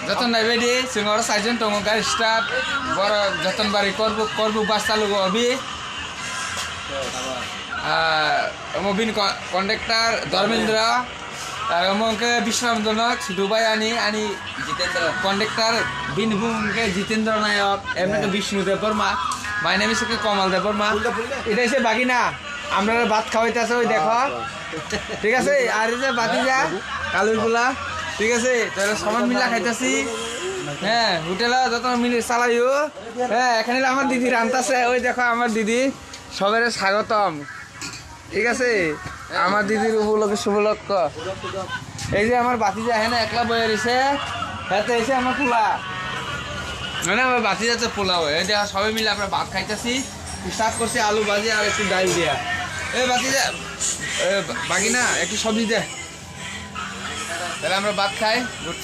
যতন নাই বেডি সিঙ্গর সাইজন দङ গাড়ি স্টাফ বড় যতন বাড়ি করবো বাস চালু হবি মবিন কন্ডাক্টর ধর্মেন্দ্র মঙ্কে বিশ্রামজনক দুবাই আনি জিতেন্দ্র কন্ডাক্টর বিনভূমকে জিতেন্দ্র নায়ক এমনিকে Bishnudev Barma my name is Kamal Dev Barma এটা এসে বাকি না আমরা ভাত খাওয়াইতেছে ওই দেখো ঠিক আছে আর এই যে বাতি যা কালুর পোলা ঠিক আছে তাহলে সমান মিলা খাইতেছি হ্যাঁ হোটেলে যত মিলে চালাইও হ্যাঁ এখানে আমার দিদি রান্তাছে ওই দেখো আমার দিদি সবের স্বাগতম ঠিক আছে আমার দিদির উপলক্ষে শুভলক্ষ এই যে আমার বাতি যা হ্যাঁ না একলা বয়ে রয়েছে হ্যাঁ এসে আমার পোলা মানে আমার বাতি যাচ্ছে পোলাও এই দেখা সবাই মিলে আমরা ভাত খাইতেছি স্টার্ট করছি আলু ভাজি আর একটু ডাল দিয়া এই বাতি যা বাকি না একটু সবজি দে তাহলে আমরা ভাত খাই গুড